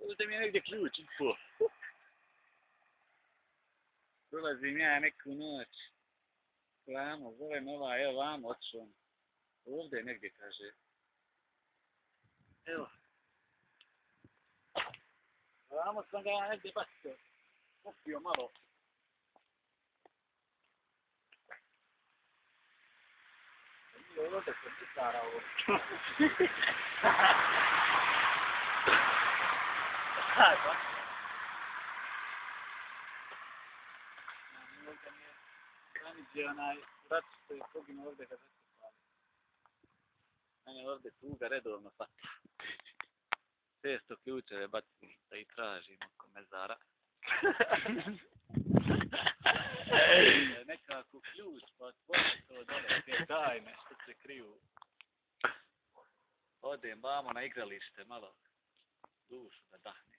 Uzde mi je negdje ključ i po. Dolazim ja neku noć. Vamo, zovem evo vamo, otišao. Ovdje negdje, kaže. Evo. Vamo sam ga ja negdje bacio. Popio malo. Nije ovdje kod Misara ovo. Gdje onaj rat što je poginuo ovdje kad se pali. Mene ovdje tuga redovno pata. Često ključeve bacim da ih tražim oko mezara. Nekako ključ pa otvori to dole, te tajne što se kriju. Odem vamo na igralište malo dušu da dahnem.